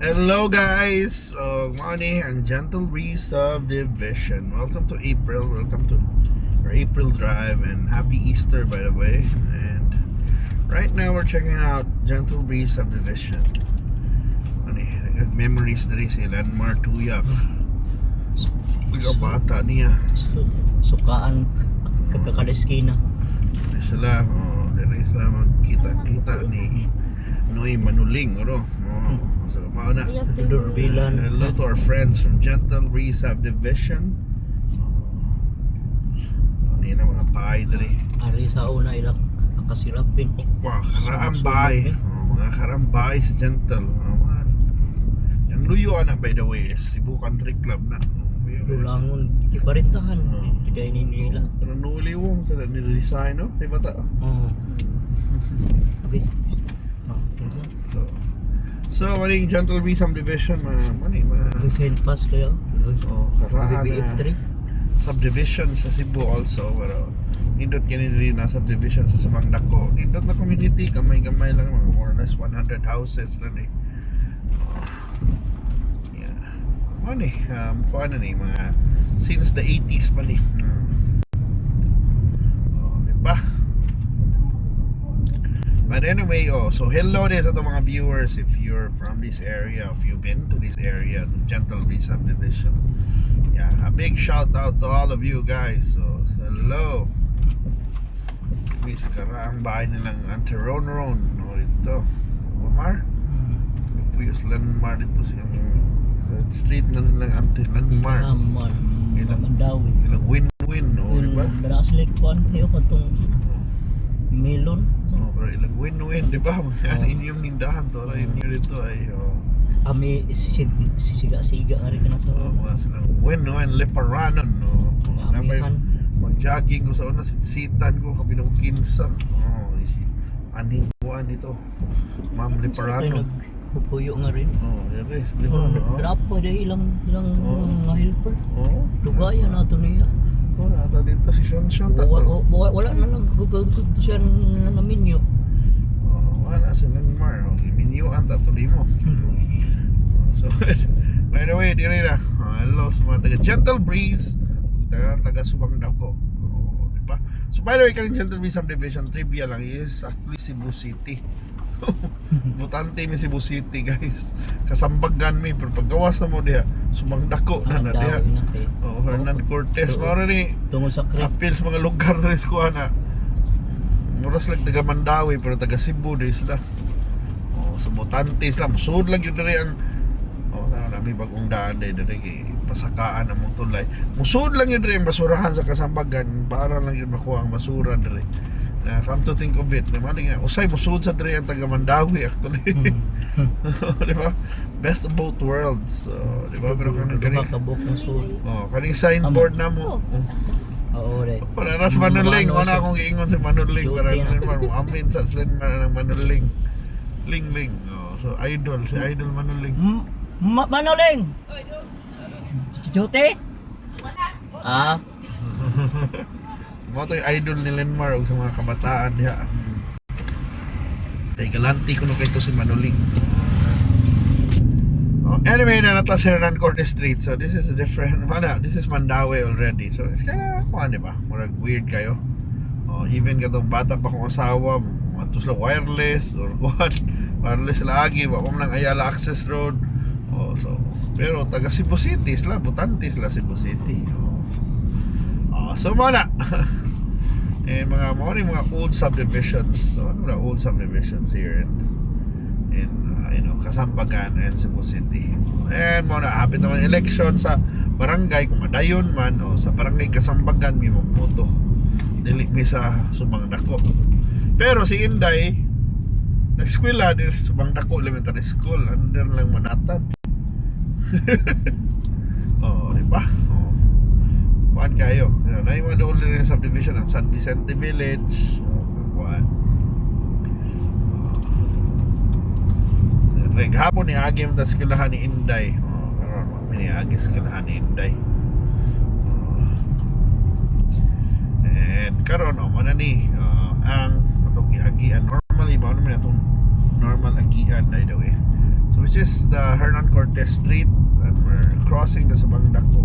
Hello guys! Morning ang Gentle Breeze Subdivision. Welcome to April. Welcome to our April drive and happy Easter by the way. And right now we're checking out Gentle Breeze Subdivision. Nag-memories na rin si Landmark Tuyak. Nagabata niya. Sukaan kakakaliskina. Dari sila magkita-kita ni Noy Manuling. So, mauna. Durbilan. Hello to our friends from Gentle Breeze Subdivision. Ano yun ang mga bahay dari? Ari sa una ilak kasirapin. Wow, karambay. Mga karambay sa Gentle. Yung luyo na by the way, Cebu Country Club na. Dulangon iparintahan. Diday ni nila. Pero nuliwong sa nidesign, no? Diba ta? Okay. So, maling Gentle Breeze Subdivision, Weekend pass kaya. karaan na BBF3. subdivision sa Cebu also, pero nindot kini rin na subdivision sa Sumangdako. Nindot na community, gamay-gamay lang, mga more or less 100 houses na ni. Kung ano ni, mga since the 80s pa ni. Diba? But anyway, so hello din sa itong mga viewers if you're from this area, if you've been to this area, to Gentle Breeze Subdivision. Yeah, a big shout out to all of you guys. So, hello. Miss Kara, ang bahay nilang Auntie Ron. Ito. Omar? Puyos Landmark dito sa street na nilang Auntie Landmark. Ilang win-win, diba? Beraslik po ano katong melon. Pero ilang win-win, diba? Mga inyong nindahan to. Inyo dito ay Ami sisiga-siga nga rin ka na sa mga silang win-win liparanon. Amihan. Mag-jogging ko sa una, sitsitan ko kabinong kinsa. Aning buwan ito, Ma'am Liparano. Pupuyo nga rin. Yes, di ba? Grapo dahil ilang mga helper. Dugayan Dugayan na ito niya. Nata dito si Sean Wala na lang gugugugug siya na minyo. Wala si Landmark. Minyuan tatuloy mo. So, by the way, dire na. Hello sa mga taga Gentle Breeze, taga Sumangdako. Diba? So by the way, kaning Gentle Breeze Subdivision trivia lang is actually Cebu City. Butante mi Cebu City guys. Kasambagan mi pero paggawas na mo diha Sumangdako na diha. Hernan Cortez mao ni tungod sa creek. apil sa mga lugar rin sa kuana. Muras lang taga Mandawi pero taga Cebu din sila. So butante sila. Musud lang yun diri ang nami bagong daan diri kay pasakaan ang mong tulay. Musud lang yun diri ang basurahan sa Kasambagan para lang yun makuha ang basura diri. Come to think of it, maling na usay musud sa diri ang taga Mandawi actually. Di ba? Best of both worlds. Di ba? Pero kaning kaning signboard na mo. Oo, re. Para ras Manuling, wala akong giingon si Manuling para naman mo amin sa Slenman ng Manuling. Ling. So idol, si Idol Manuling. Manuling. Jote? Mo to yung idol ni Landmark sa mga kabataan diha. Tay galanti ko no kay to si Manuling. Anyway, nata si Hernan Cortez Street. So this is a different this is Mandawi already. So it's kinda di ba? Murag weird kayo. Even katong bata pa kong asawa, mato sila wireless or what. Wireless lagi, wa man lang Ayala Access Road. So pero taga Cebu City sila, butante sila Cebu City. So muna. Mga old subdivisions. So ano na old subdivisions here in Kasambagan and Cebu City. And muna hapit naman election sa barangay kung madayon man o sa barangay Kasambagan may mamoto. Dili mi sa Sumangdako. Pero si Inday nag-eskwela din sa Sumangdako Elementary School, under lang Manatad. Di ba? Kuan kayo. Na yung mga doon rin subdivision ang San Vicente Village. Kuan. Hapon ni Agim ta eskwelahan ni Inday. Karon ni Agim eskwelahan ni Inday. And karon mana ni ang atong giagian normally ba naman atong normal agian by the way. So which is the Hernan Cortez Street, and we're crossing the Subang Dako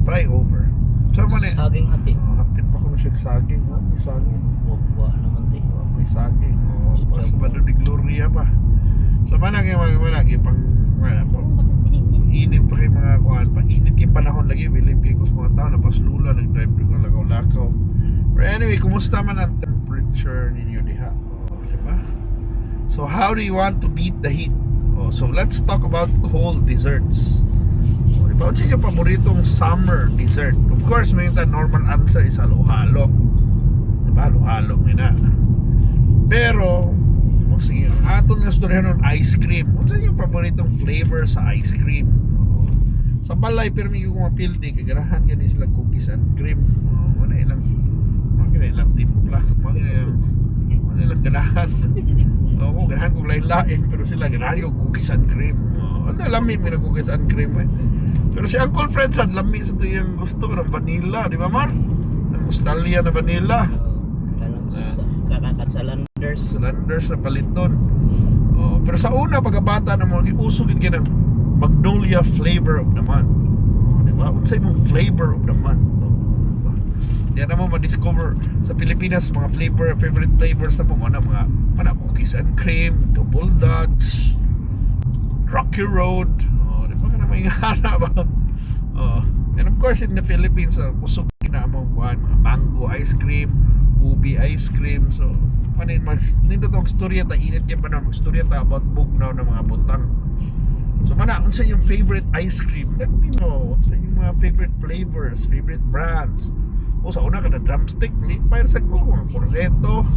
flyover. So man eh, Saging ate. hapit pa ko siya saging. May saging. Wa naman te. May saging. Pas ba doon ni Gloria pa. So man yung mga lagi pang init pa kay mga kuhan. Pag init yung panahon lagi, wilip kayo ko sa mga tao, napaslula, nag-drive ko lakaw-lakaw. But anyway, kumusta man ang temperature ninyo diha? Diba? So how do you want to beat the heat? So let's talk about cold desserts. Diba? Ano yung paboritong summer dessert? Of course, may the normal answer is halo-halo. Diba? Halo-halo na. Pero sige, ang aton na storyahan ng ice cream. Ano yung paboritong flavor sa ice cream? Sa balay, pero may kung mapildi, kaganahan ka sila cookies and cream. Ano ilang timpla, ano ilang ganahan. Oo, ganahan kong lain-lain, pero sila ganahan yung cookies and cream. Ano, lami mo na cookies and cream eh. Pero si Uncle Fred sa lami sa ito yung gusto ko ng vanilla, di ba Mar? Ng Australia na vanilla. Kanakan sa Landers. Landers na paliton. Pero sa una pagkabata na mo usog yun ng Magnolia flavor of the month. Di ba? Unsay mong flavor of the month? Diyan na mo ma-discover sa Pilipinas mga favorite flavors na mo mga cookies and cream, double dutch, Rocky Road. Di ba ka na may ngana ba? And of course in the Philippines, usog na mo mga mango ice cream, ubi ice cream. So nito tong storya ta init yan pa na magstorya ta about bugnaw ng mga butang. So unsa yung favorite ice cream? Let me know. Unsa yung mga favorite flavors, favorite brands? Sa una ka na drumstick, lipay sa ko, mga corneto.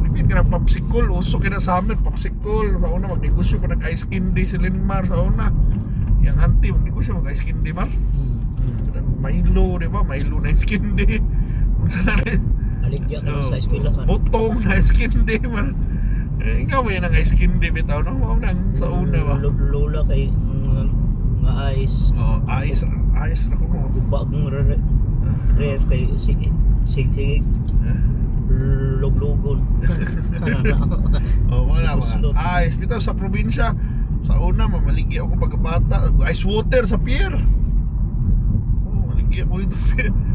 Lipin ka na popsicle, uso ka na summer, popsicle. Sa una magnegosyo ka nag-ice candy si Linmar sa una. Yang auntie, magnegosyo mag-ice candy Mar. Milo, di ba? Milo na ice candy. Unsa na rin? Aligya ka sa eskwelahan. Butong na ice candy man. Ikaw may nang ice candy bitaw no? Mao nang sa una ba? Lola kay nga ice. Ice na ko mo. Bagong ref kay sige log-logon. Wala mga ice bitaw sa probinsya. Sa una mamaligi ako pagkabata. Ice water sa pier. Maligi ako dito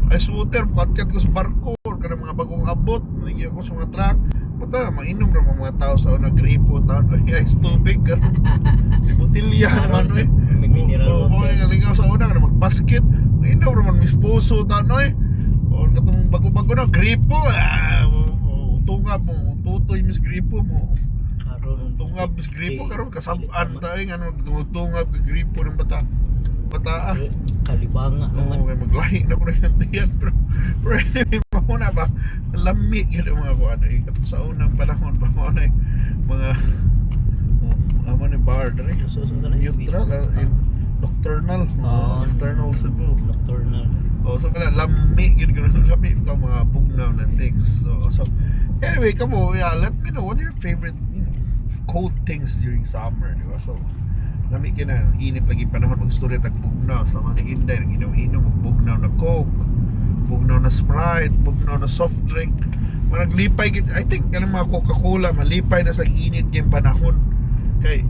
ice water, katkat ko sa barko kada mga bagong abot, maligi ako sa mga truck. Bata, mainom ra mga tao sa una gripo, taon ice tubig karon. Di botilya naman oy. May mineral water. Naligaw sa una kada magpasket. Mainom ra man mispuso taon oy. O katong bago-bago na gripo, tungab mo, tutoy mis gripo mo. Karon Tungab mis gripo karon kasab-an tayo nga tungab gripo ng bata. Bataa. Kalibanga naman. Kaya maglahi na ko na yung tiyan. Pero anyway, muna ba? Lami yun ang mga kuwan. Katong sa unang panahon ba mo na mga mga ni bar rin. Neutral, nocturnal. Nocturnal Cebu. Nocturnal. So pala, lami yun. Lami ito mga bugnaw na things. So anyway, kamo, let me know, what are your favorite cold things during summer? Diba? So lami ka na, init lagi panahon mag-story tag bugnaw sa mga Inday, nag-inom bugnaw na Coke, bugnaw na Sprite, bugnaw na soft drink. Naglipay I think kanang mga Coca-Cola malipay na sa init kay panahon. Kay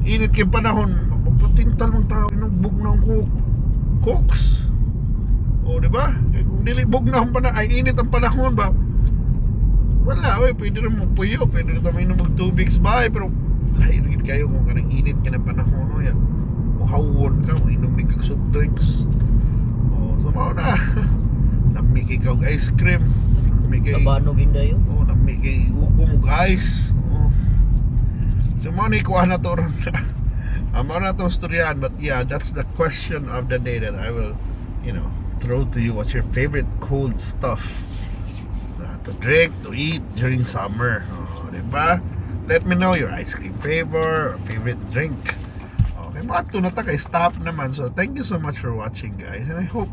init kay panahon, magputintal mong tao ng bugnaw Cokes. Di ba? Kung dili bugnaw pa na ay init ang panahon ba? Wala, pwede rin mo puyo, pwede rin mainom mag tubig sa bahay, pero lahirgit kayo kung kanang init ka ng panahon no, ya muhawon ka, mainom ni kag soft drinks. So mao na lami kay kag ice cream, lami kay Kabanog indayo. lami kay ubo mo ice. So mao ni kuha na to ron. Mao na tong storyan, but yeah, that's the question of the day that I will throw to you. What's your favorite cold stuff to drink, to eat during summer? Diba? Let me know your ice cream flavor or favorite drink. Okay, mga ito na ta kay stop naman. So thank you so much for watching, guys, and I hope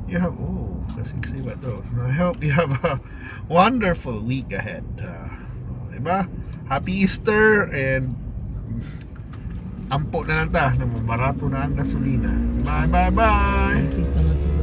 you have I hope you have a wonderful week ahead. Diba? Happy Easter, and ampo na lang ta na mabarato na ang gasolina. Bye. Nakita na to.